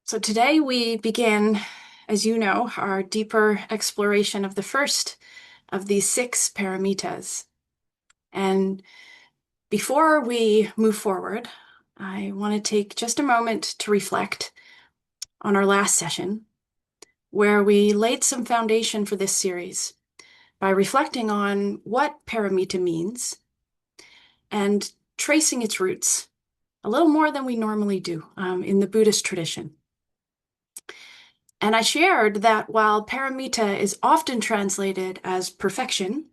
So today we begin, as you know, our deeper exploration of the first of these six paramitas. And before we move forward, I want to take just a moment to reflect on our last session, where we laid some foundation for this series by reflecting on what paramita means and tracing its roots a little more than we normally do in the Buddhist tradition. And I shared that while paramita is often translated as perfection,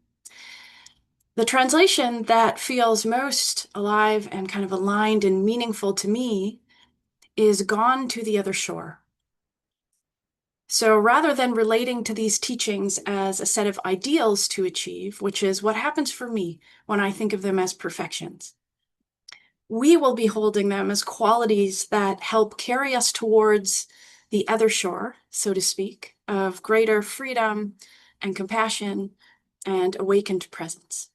the translation that feels most alive and kind of aligned and meaningful to me is gone to the other shore. So rather than relating to these teachings as a set of ideals to achieve, which is what happens for me when I think of them as perfections, we will be holding them as qualities that help carry us towards the other shore, so to speak, of greater freedom and compassion and awakened presence.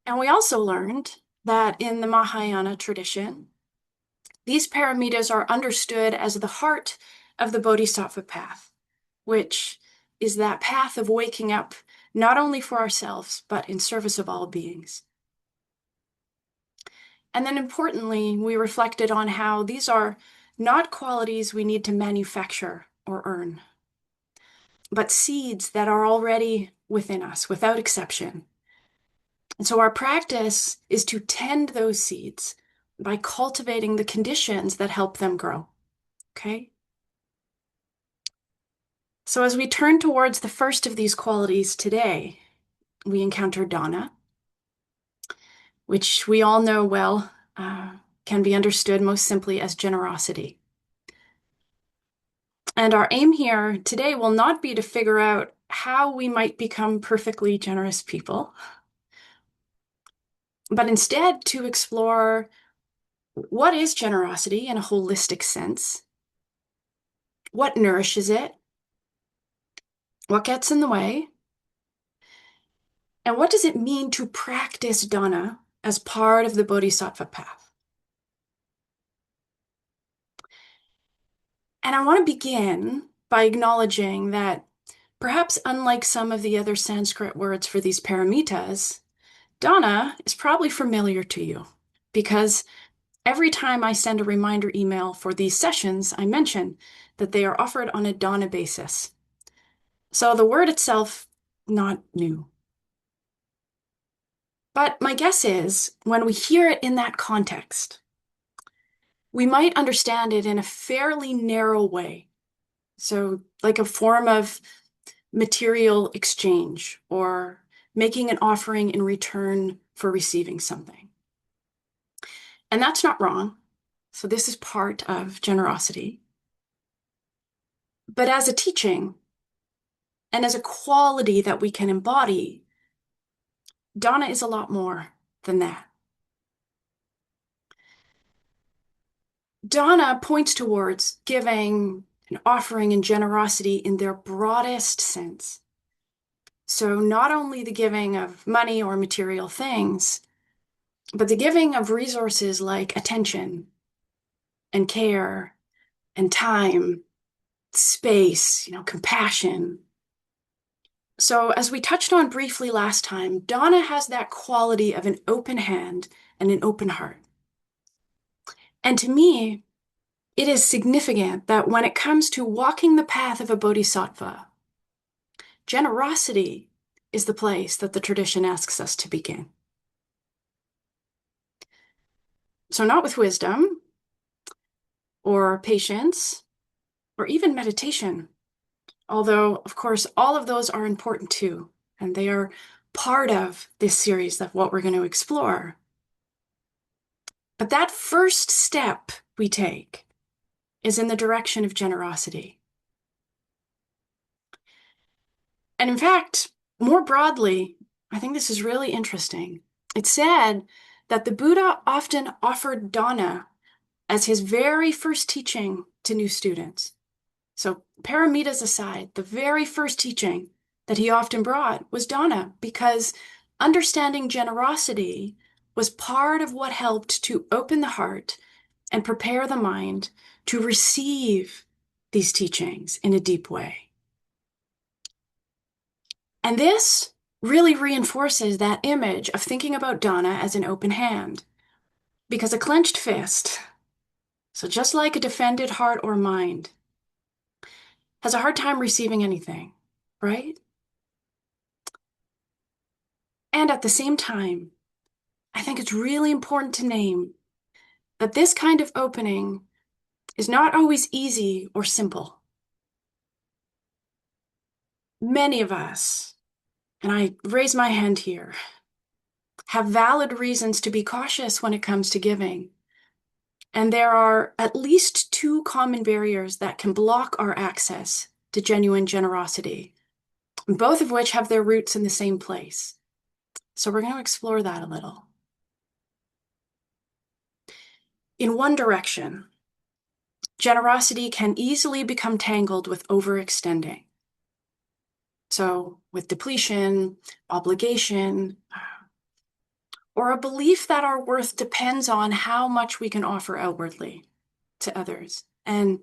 And we also learned that in the Mahayana tradition, these paramitas are understood as the heart of the Bodhisattva path, which is that path of waking up not only for ourselves, but in service of all beings. And then importantly, we reflected on how these are not qualities we need to manufacture or earn, but seeds that are already within us, without exception. And so our practice is to tend those seeds by cultivating the conditions that help them grow. Okay? So as we turn towards the first of these qualities today, we encounter Dāna, which we all know well, can be understood most simply as generosity. And our aim here today will not be to figure out how we might become perfectly generous people, but instead to explore what is generosity in a holistic sense, what nourishes it, what gets in the way, and what does it mean to practice Dāna as part of the Bodhisattva path. And I want to begin by acknowledging that perhaps unlike some of the other Sanskrit words for these paramitas, Dāna is probably familiar to you because every time I send a reminder email for these sessions, I mention that they are offered on a Dāna basis. So the word itself, not new. But my guess is when we hear it in that context, we might understand it in a fairly narrow way. So like a form of material exchange or making an offering in return for receiving something. And that's not wrong. So this is part of generosity. But as a teaching and as a quality that we can embody, Dāna is a lot more than that. Dāna points towards giving and offering and generosity in their broadest sense. So not only the giving of money or material things, but the giving of resources like attention and care and time, space, compassion. So as we touched on briefly last time, Dāna has that quality of an open hand and an open heart. And to me, it is significant that when it comes to walking the path of a bodhisattva, generosity is the place that the tradition asks us to begin. So not with wisdom or patience or even meditation, although, of course, all of those are important too, and they are part of this series of what we're going to explore. But that first step we take is in the direction of generosity. And in fact, more broadly, I think this is really interesting. It's said that the Buddha often offered Dāna as his very first teaching to new students. So paramitas aside, the very first teaching that he often brought was Dāna, because understanding generosity was part of what helped to open the heart and prepare the mind to receive these teachings in a deep way. And this really reinforces that image of thinking about Dāna as an open hand. Because a clenched fist, so just like a defended heart or mind, has a hard time receiving anything, right? And at the same time, I think it's really important to name that this kind of opening is not always easy or simple. Many of us, and I raise my hand here, have valid reasons to be cautious when it comes to giving. And there are at least two common barriers that can block our access to genuine generosity, both of which have their roots in the same place. So we're going to explore that a little. In one direction, generosity can easily become tangled with overextending. So with depletion, obligation, or a belief that our worth depends on how much we can offer outwardly to others. And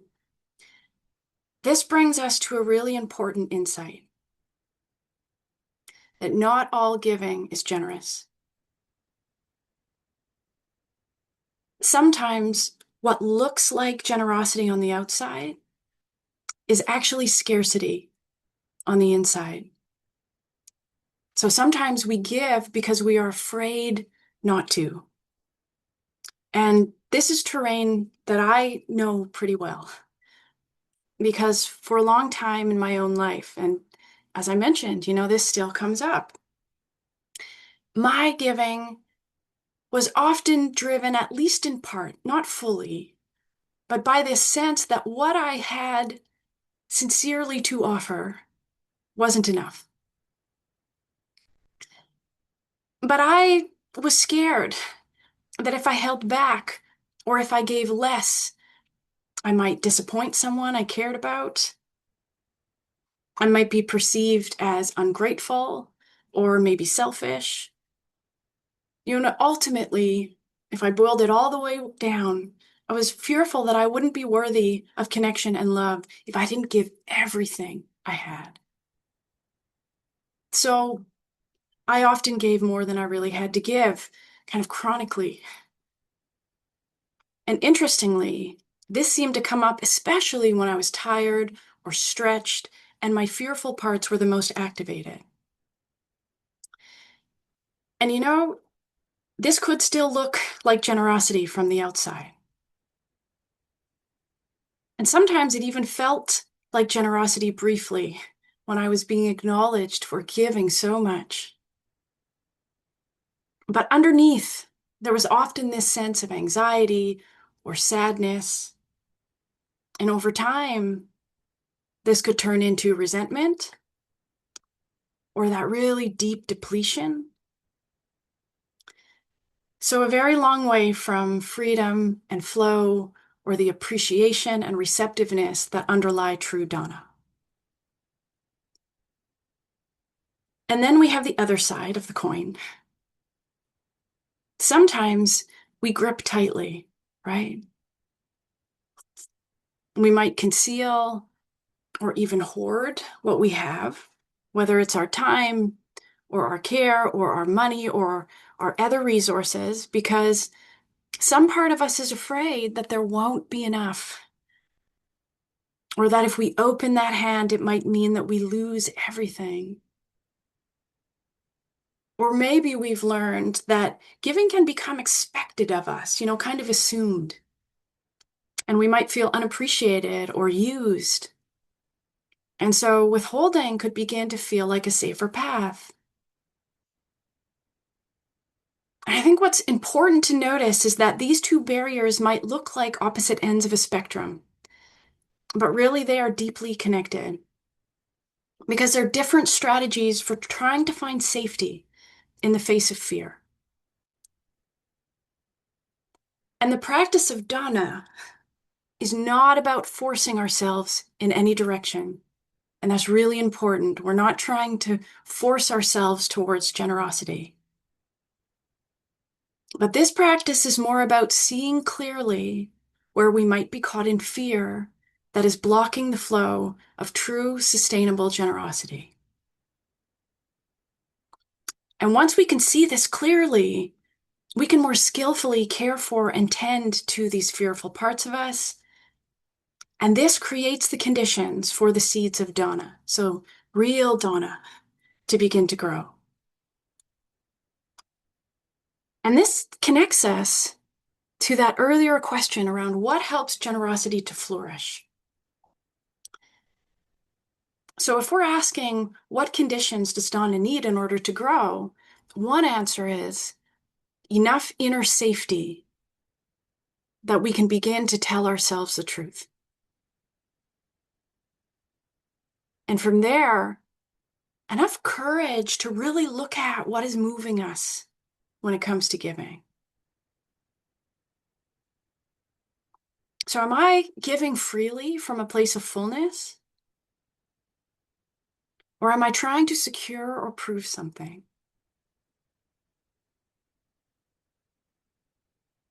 this brings us to a really important insight, that not all giving is generous. Sometimes what looks like generosity on the outside is actually scarcity on the inside. So sometimes we give because we are afraid not to. And this is terrain that I know pretty well, because for a long time in my own life, and as I mentioned, this still comes up. My giving was often driven, at least in part, not fully, but by this sense that what I had sincerely to offer wasn't enough. But I was scared that if I held back or if I gave less, I might disappoint someone I cared about. I might be perceived as ungrateful or maybe selfish. Ultimately, if I boiled it all the way down, I was fearful that I wouldn't be worthy of connection and love if I didn't give everything I had. So I often gave more than I really had to give, kind of chronically. And interestingly, this seemed to come up especially when I was tired or stretched, and my fearful parts were the most activated. And this could still look like generosity from the outside. And sometimes it even felt like generosity briefly when I was being acknowledged for giving so much. But underneath, there was often this sense of anxiety or sadness. And over time, this could turn into resentment or that really deep depletion. So a very long way from freedom and flow or the appreciation and receptiveness that underlie true Dāna. And then we have the other side of the coin. Sometimes we grip tightly, right? We might conceal or even hoard what we have, whether it's our time or our care or our money or our other resources, because some part of us is afraid that there won't be enough, or that if we open that hand, it might mean that we lose everything. Or maybe we've learned that giving can become expected of us, kind of assumed. And we might feel unappreciated or used. And so withholding could begin to feel like a safer path. And I think what's important to notice is that these two barriers might look like opposite ends of a spectrum, but really they are deeply connected because they're different strategies for trying to find safety in the face of fear. And the practice of Dāna is not about forcing ourselves in any direction. And that's really important. We're not trying to force ourselves towards generosity. But this practice is more about seeing clearly where we might be caught in fear that is blocking the flow of true, sustainable generosity. And once we can see this clearly, we can more skillfully care for and tend to these fearful parts of us. And this creates the conditions for the seeds of Dāna, so real Dāna, to begin to grow. And this connects us to that earlier question around what helps generosity to flourish. So if we're asking what conditions does Dāna need in order to grow, one answer is enough inner safety that we can begin to tell ourselves the truth. And from there, enough courage to really look at what is moving us when it comes to giving. So am I giving freely from a place of fullness? Or am I trying to secure or prove something?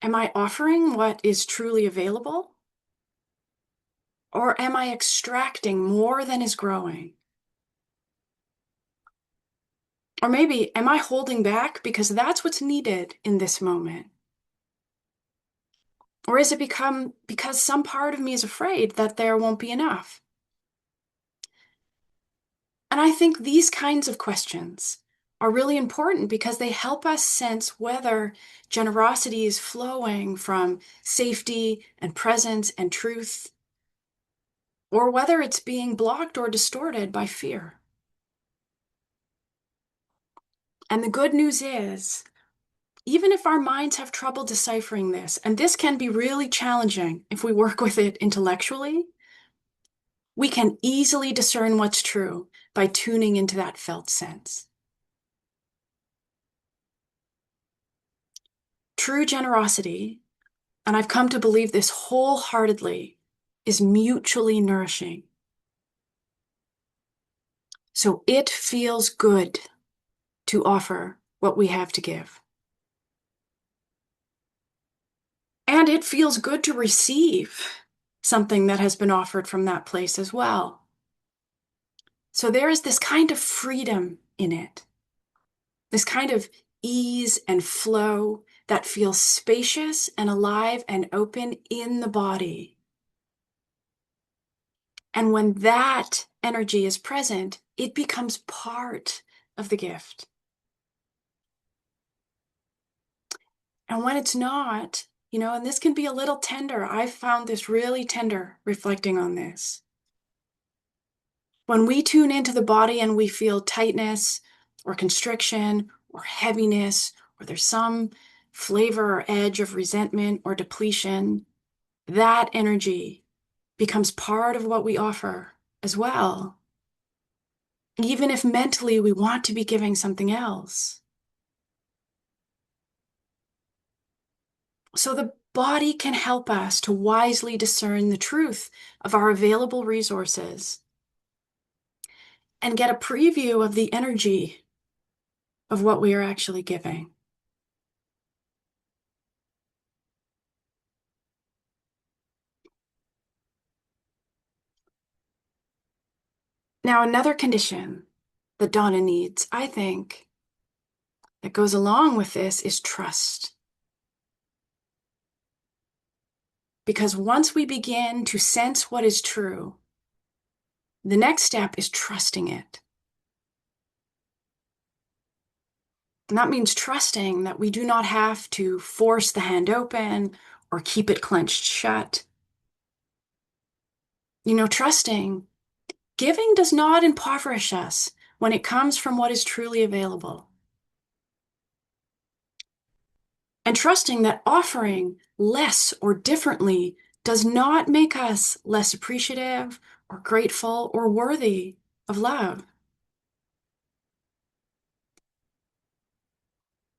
Am I offering what is truly available? Or am I extracting more than is growing? Or maybe, am I holding back because that's what's needed in this moment? Or is it because some part of me is afraid that there won't be enough? And I think these kinds of questions are really important because they help us sense whether generosity is flowing from safety and presence and truth, or whether it's being blocked or distorted by fear. And the good news is, even if our minds have trouble deciphering this, and this can be really challenging if we work with it intellectually, we can easily discern what's true by tuning into that felt sense. True generosity, and I've come to believe this wholeheartedly, is mutually nourishing. So it feels good to offer what we have to give. And it feels good to receive something that has been offered from that place as well. So there is this kind of freedom in it, this kind of ease and flow that feels spacious and alive and open in the body. And when that energy is present, it becomes part of the gift. And when it's not, and this can be a little tender. I've found this really tender reflecting on this. When we tune into the body and we feel tightness or constriction or heaviness, or there's some flavor or edge of resentment or depletion, that energy becomes part of what we offer as well. Even if mentally we want to be giving something else. So the body can help us to wisely discern the truth of our available resources and get a preview of the energy of what we are actually giving. Now, another condition that Dāna needs, I think, that goes along with this is trust. Because once we begin to sense what is true, the next step is trusting it. And that means trusting that we do not have to force the hand open or keep it clenched shut. Trusting, giving does not impoverish us when it comes from what is truly available. And trusting that offering less or differently does not make us less appreciative or grateful or worthy of love.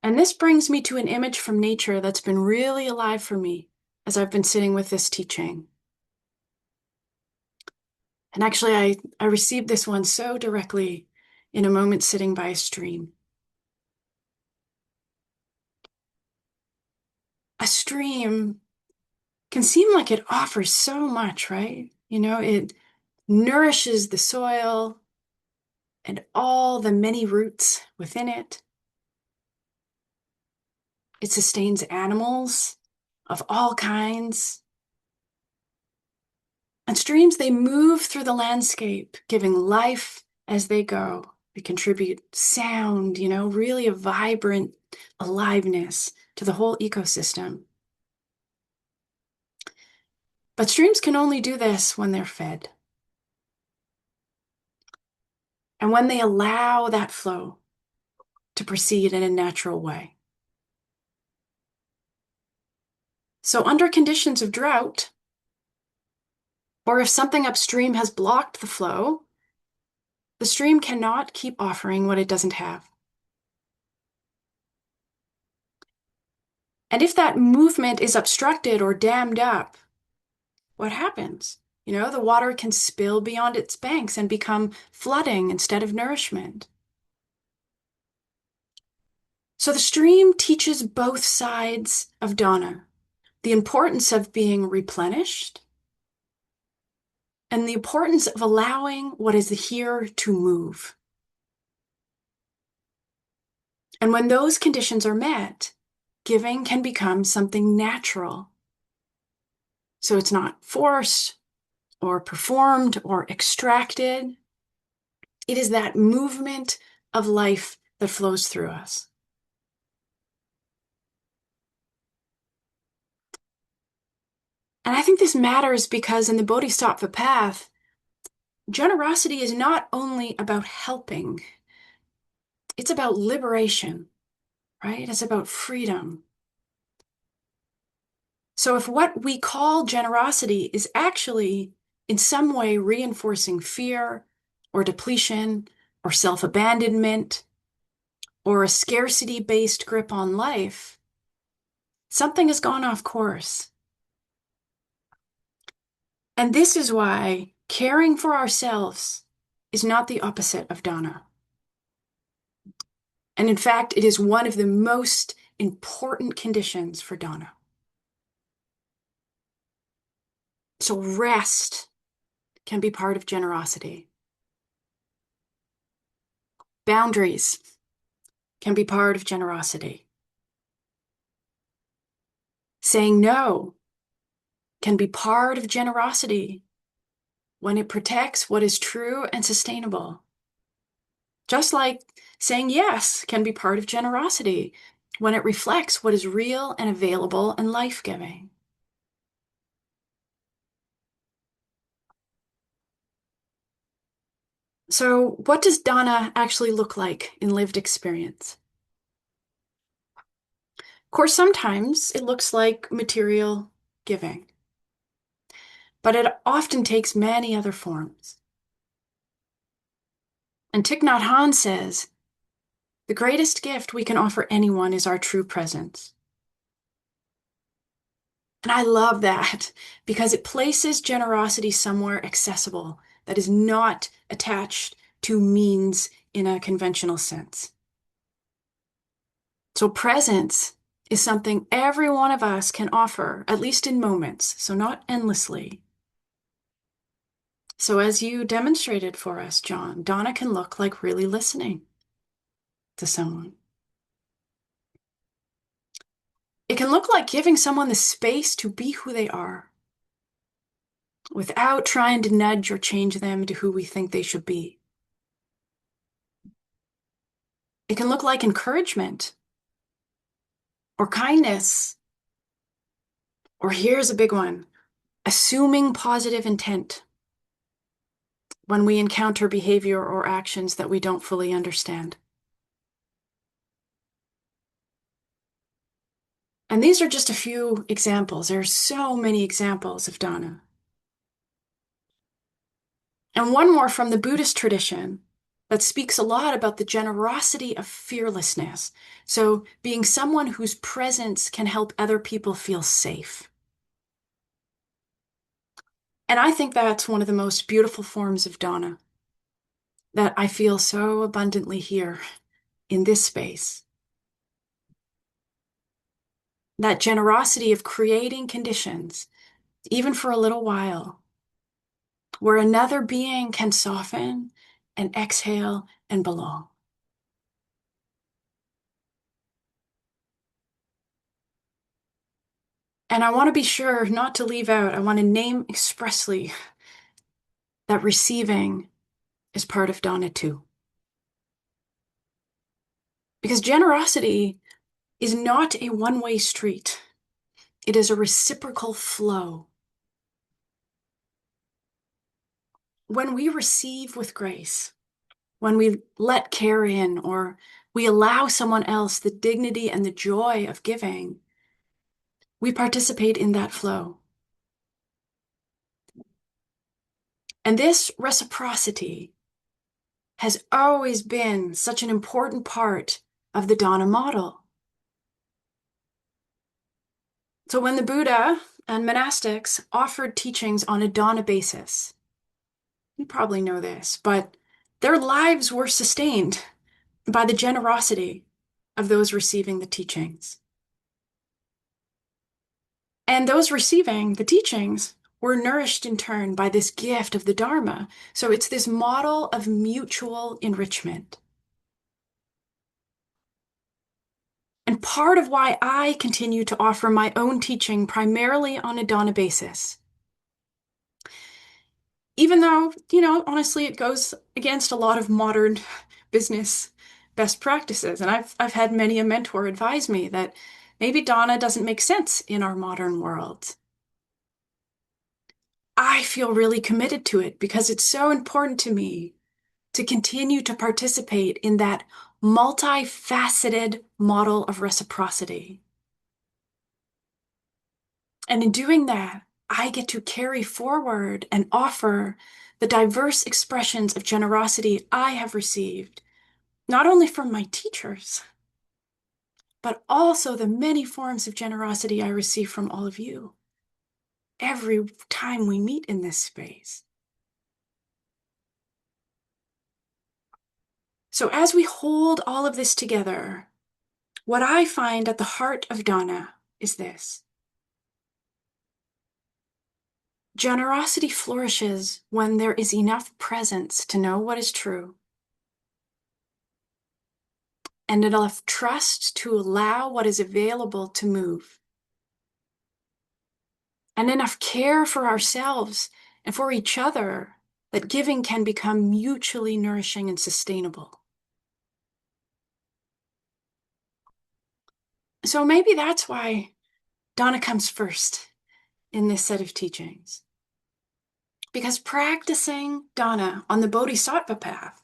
And this brings me to an image from nature that's been really alive for me as I've been sitting with this teaching. And actually, I received this one so directly in a moment sitting by a stream. A stream can seem like it offers so much, right? It nourishes the soil and all the many roots within it. It sustains animals of all kinds. And streams, they move through the landscape, giving life as they go. They contribute sound, really a vibrant aliveness to the whole ecosystem. But streams can only do this when they're fed. And when they allow that flow to proceed in a natural way. So under conditions of drought, or if something upstream has blocked the flow, the stream cannot keep offering what it doesn't have. And if that movement is obstructed or dammed up, what happens? The water can spill beyond its banks and become flooding instead of nourishment. So the stream teaches both sides of Dāna, the importance of being replenished and the importance of allowing what is here to move. And when those conditions are met, giving can become something natural. So it's not forced or performed or extracted. It is that movement of life that flows through us. And I think this matters because in the Bodhisattva path, generosity is not only about helping, it's about liberation, right? It's about freedom. So if what we call generosity is actually in some way reinforcing fear or depletion or self-abandonment or a scarcity-based grip on life, something has gone off course. And this is why caring for ourselves is not the opposite of Dāna. And in fact, it is one of the most important conditions for Dāna. So rest can be part of generosity. Boundaries can be part of generosity. Saying no can be part of generosity when it protects what is true and sustainable. Just like saying yes can be part of generosity when it reflects what is real and available and life-giving. So what does Dāna actually look like in lived experience? Of course, sometimes it looks like material giving, but it often takes many other forms. And Thich Nhat Hanh says, the greatest gift we can offer anyone is our true presence. And I love that because it places generosity somewhere accessible that is not attached to means in a conventional sense. So presence is something every one of us can offer, at least in moments, so not endlessly. So as you demonstrated for us, John, Dāna can look like really listening to someone. It can look like giving someone the space to be who they are without trying to nudge or change them to who we think they should be. It can look like encouragement or kindness, or here's a big one, assuming positive intent when we encounter behavior or actions that we don't fully understand. And these are just a few examples. There are so many examples of Dāna. And one more from the Buddhist tradition that speaks a lot about the generosity of fearlessness. So being someone whose presence can help other people feel safe. And I think that's one of the most beautiful forms of Dāna that I feel so abundantly here in this space. That generosity of creating conditions even for a little while, where another being can soften and exhale and belong. And I want to be sure not to leave out, I want to name expressly that receiving is part of Dāna too. Because generosity is not a one-way street. It is a reciprocal flow. When we receive with grace, when we let care in, or we allow someone else the dignity and the joy of giving, we participate in that flow. And this reciprocity has always been such an important part of the Dāna model. So when the Buddha and monastics offered teachings on a Dāna basis, you probably know this, but their lives were sustained by the generosity of those receiving the teachings. And those receiving the teachings were nourished in turn by this gift of the Dharma. So it's this model of mutual enrichment. And part of why I continue to offer my own teaching primarily on a Dāna basis, even though, honestly, it goes against a lot of modern business best practices. And I've had many a mentor advise me that maybe Dāna doesn't make sense in our modern world. I feel really committed to it because it's so important to me to continue to participate in that multifaceted model of reciprocity. And in doing that, I get to carry forward and offer the diverse expressions of generosity I have received, not only from my teachers, but also the many forms of generosity I receive from all of you every time we meet in this space. So as we hold all of this together, what I find at the heart of Dāna is this. Generosity flourishes when there is enough presence to know what is true, and enough trust to allow what is available to move, and enough care for ourselves and for each other that giving can become mutually nourishing and sustainable. So maybe that's why Dāna comes first in this set of teachings. Because practicing Dāna on the Bodhisattva path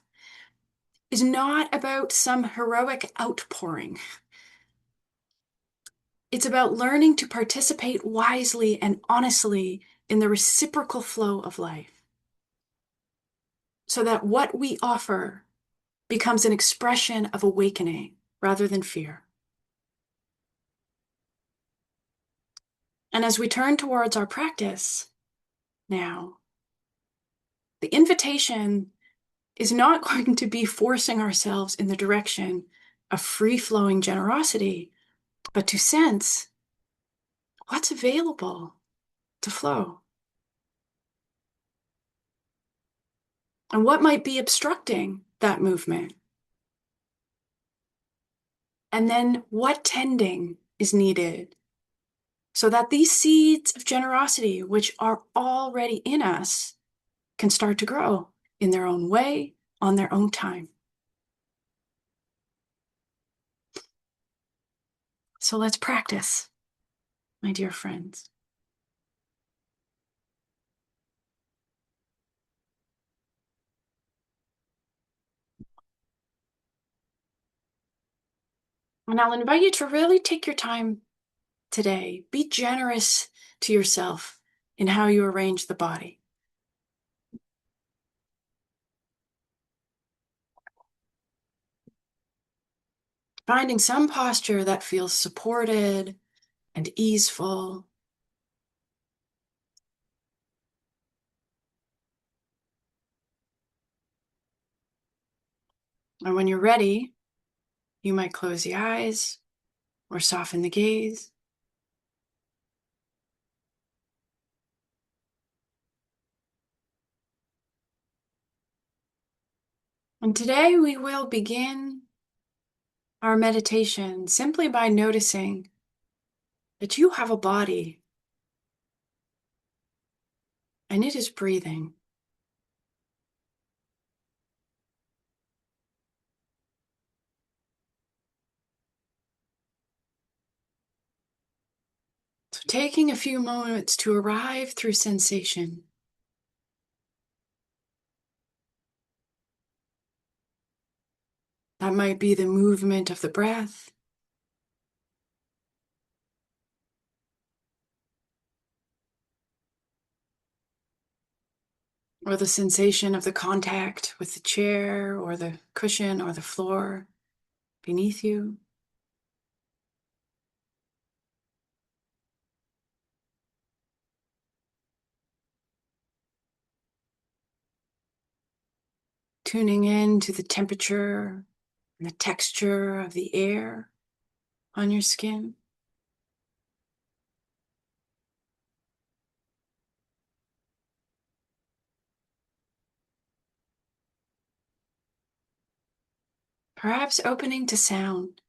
is not about some heroic outpouring. It's about learning to participate wisely and honestly in the reciprocal flow of life, so that what we offer becomes an expression of awakening rather than fear. And as we turn towards our practice now, the invitation is not going to be forcing ourselves in the direction of free-flowing generosity, but to sense what's available to flow. And what might be obstructing that movement? And then what tending is needed so that these seeds of generosity, which are already in us, can start to grow in their own way, on their own time. So let's practice, my dear friends. And I'll invite you to really take your time today. Be generous to yourself in how you arrange the body. Finding some posture that feels supported and easeful. And when you're ready, you might close the eyes or soften the gaze. And today we will begin our meditation simply by noticing that you have a body and it is breathing. So taking a few moments to arrive through sensation. That might be the movement of the breath, or the sensation of the contact with the chair or the cushion or the floor beneath you. Tuning in to the temperature and the texture of the air on your skin. Perhaps opening to sound.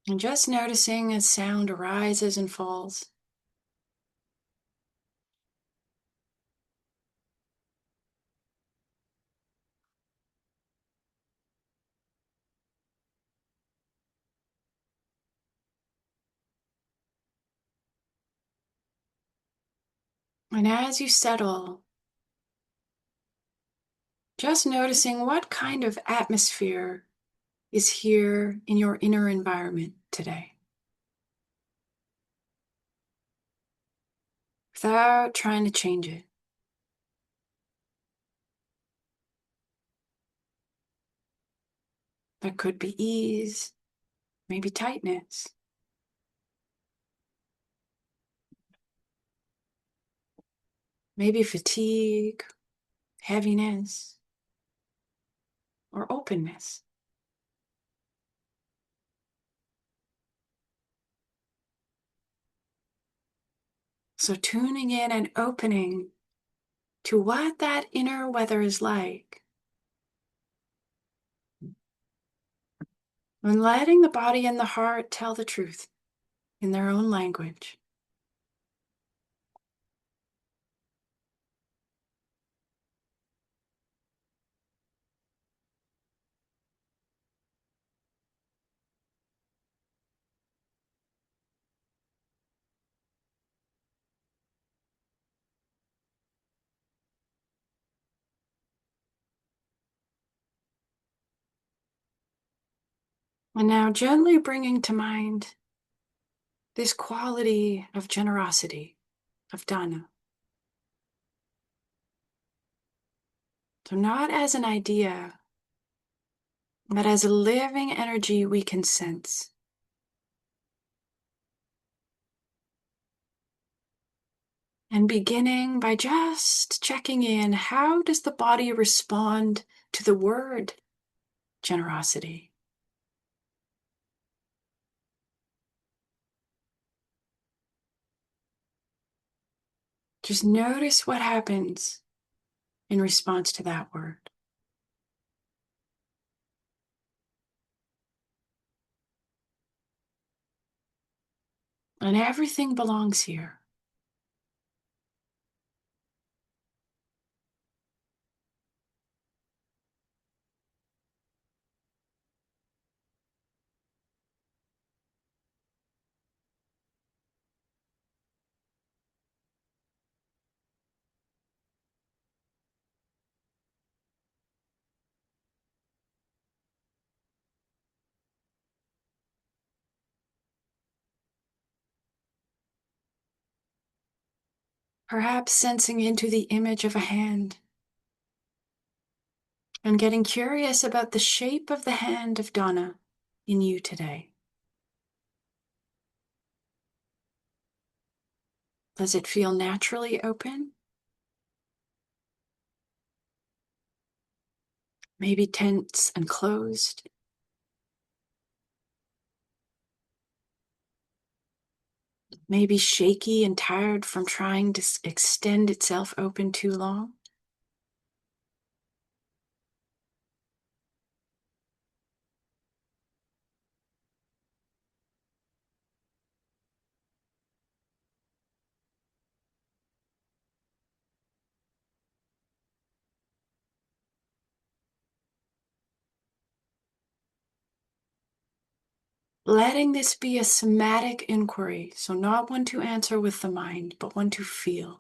And just noticing as sound arises and falls. And as you settle, just noticing what kind of atmosphere is here in your inner environment today. Without trying to change it. That could be ease, maybe tightness, maybe fatigue, heaviness, or openness. So tuning in and opening to what that inner weather is like. And letting the body and the heart tell the truth in their own language. And now gently bringing to mind this quality of generosity, of Dāna. So not as an idea, but as a living energy we can sense. And beginning by just checking in, how does the body respond to the word generosity? Just notice what happens in response to that word. And everything belongs here. Perhaps sensing into the image of a hand and getting curious about the shape of the hand of Dāna in you today. Does it feel naturally open? Maybe tense and closed? maybe shaky and tired from trying to extend itself open too long. Letting this be a somatic inquiry, so not one to answer with the mind, but one to feel.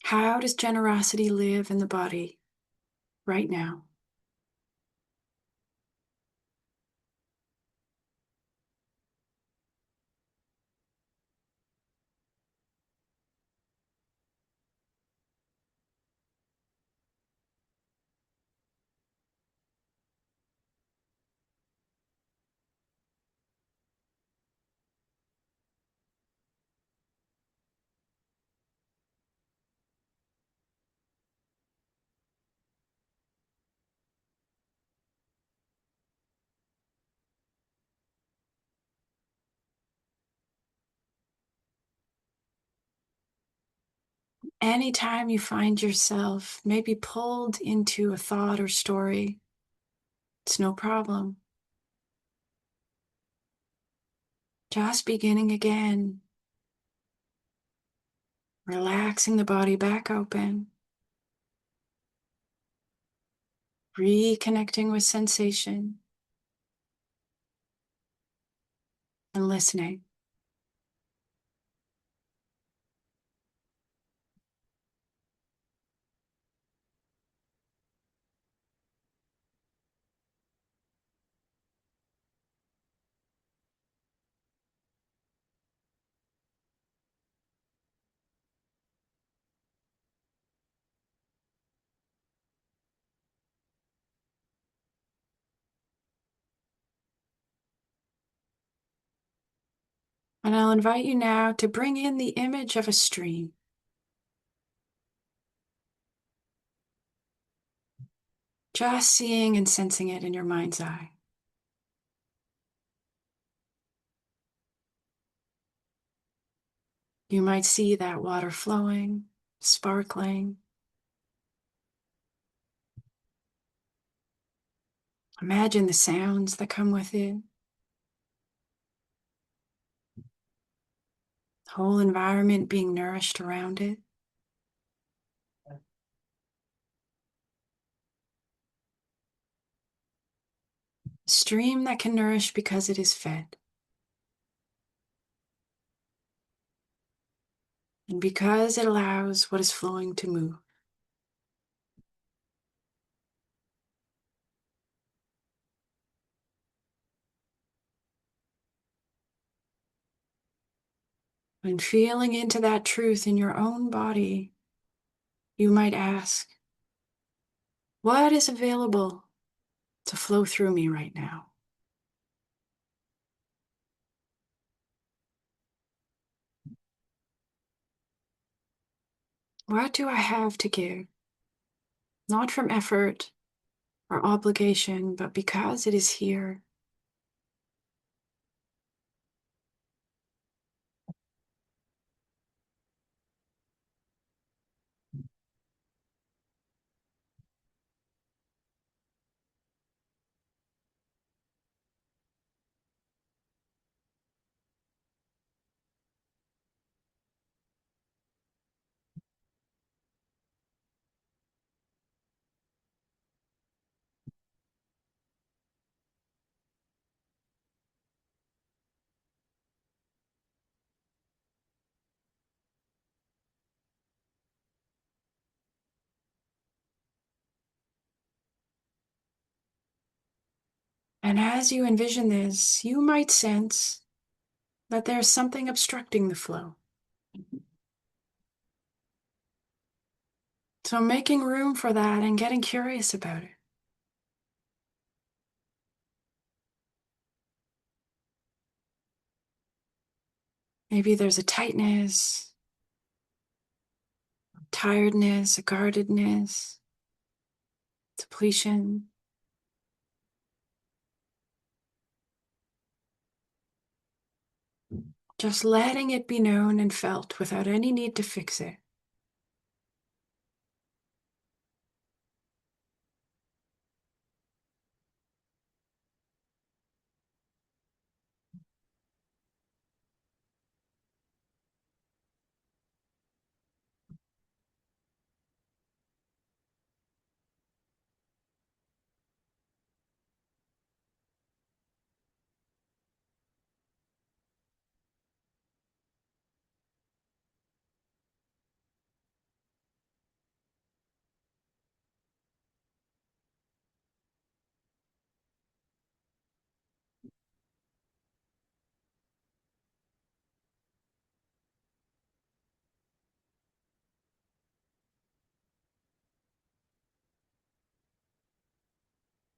How does generosity live in the body right now? Anytime you find yourself maybe pulled into a thought or story, it's no problem. Just beginning again, relaxing the body back open, reconnecting with sensation, and listening. And I'll invite you now to bring in the image of a stream. Just seeing and sensing it in your mind's eye. You might see that water flowing, sparkling. Imagine the sounds that come with it. The whole environment being nourished around it. A stream that can nourish because it is fed. And because it allows what is flowing to move. When feeling into that truth in your own body, you might ask, what is available to flow through me right now? What do I have to give? Not from effort or obligation, but because it is here. And as you envision this, you might sense that there's something obstructing the flow. So making room for that and getting curious about it. Maybe there's a tightness, tiredness, a guardedness, depletion. Just letting it be known and felt without any need to fix it.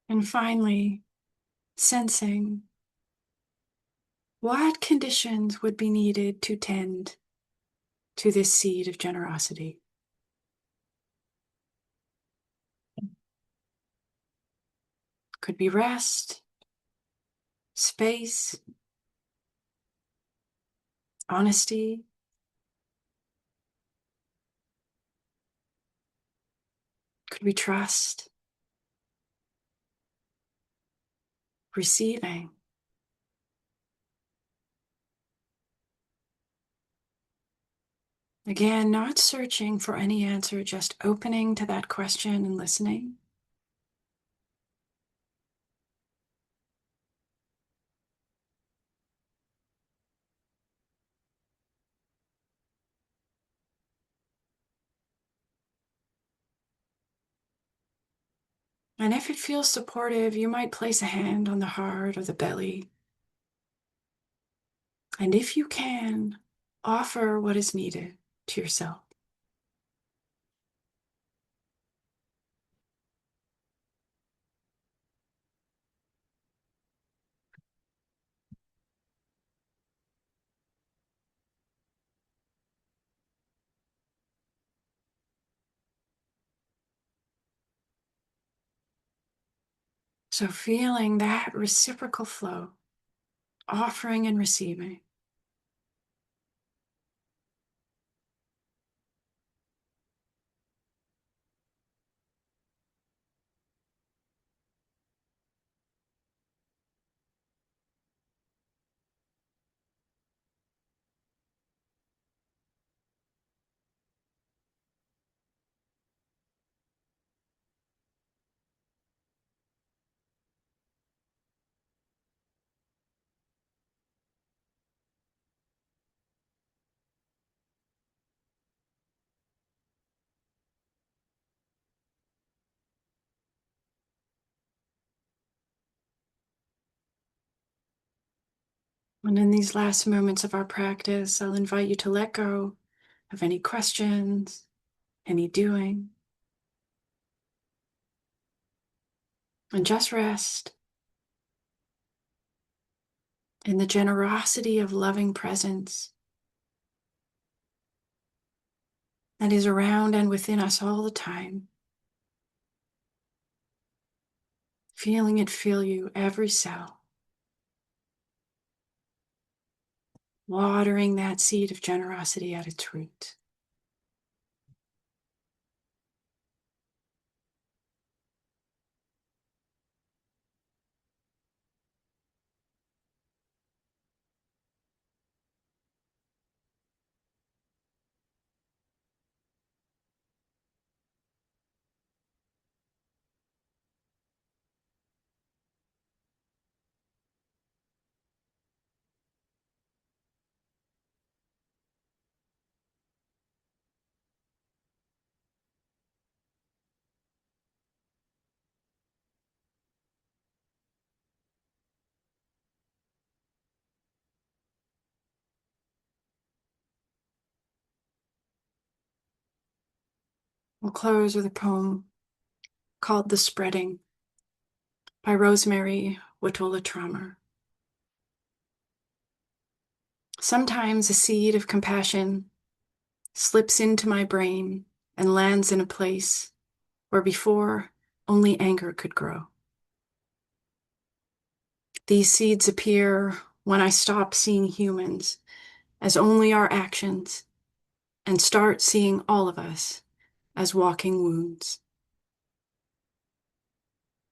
And finally, sensing what conditions would be needed to tend to this seed of generosity. Could be rest, space, honesty, could be trust, receiving. Again, not searching for any answer, just opening to that question and listening. And if it feels supportive, you might place a hand on the heart or the belly. And if you can, offer what is needed to yourself. So feeling that reciprocal flow, offering and receiving. And in these last moments of our practice, I'll invite you to let go of any questions, any doing, and just rest in the generosity of loving presence that is around and within us all the time. Feeling it fill you, every cell. Watering that seed of generosity at its root. We'll close with a poem called The Spreading by Rosemary Whittle-Latromer. Sometimes a seed of compassion slips into my brain and lands in a place where before only anger could grow. These seeds appear when I stop seeing humans as only our actions, and start seeing all of us as walking wounds.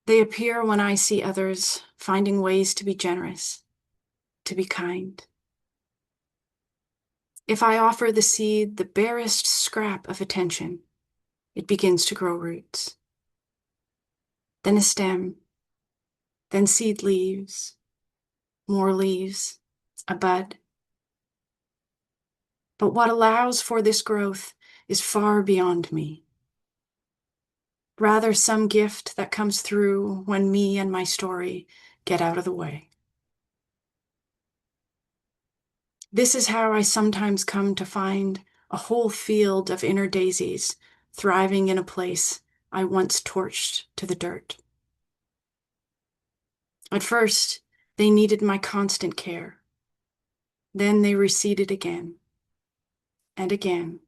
They appear when I see others finding ways to be generous, to be kind. If I offer the seed the barest scrap of attention, it begins to grow roots. Then a stem, then seed leaves, more leaves, a bud. But what allows for this growth is far beyond me. Rather, some gift that comes through when me and my story get out of the way. This is how I sometimes come to find a whole field of inner daisies thriving in a place I once torched to the dirt. At first, they needed my constant care. Then they receded again and again.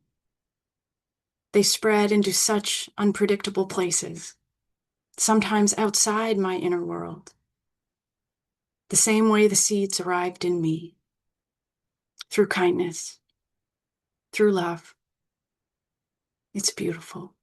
They spread into such unpredictable places, sometimes outside my inner world, the same way the seeds arrived in me, through kindness, through love. It's beautiful.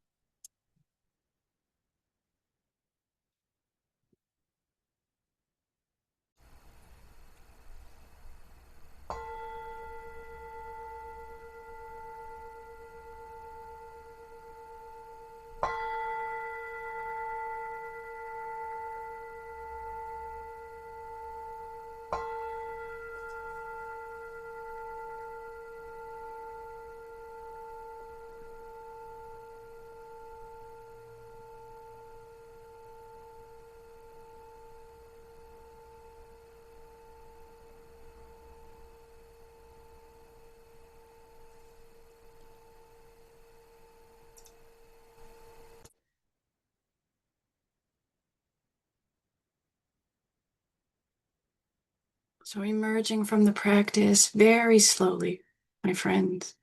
So emerging from the practice very slowly, my friends,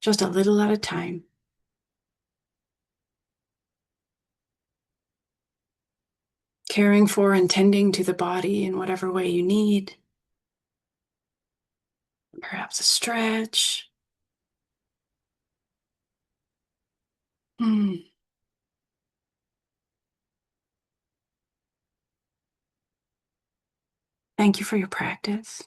just a little at a time. Caring for and tending to the body in whatever way you need. Perhaps a stretch. Mm. Thank you for your practice.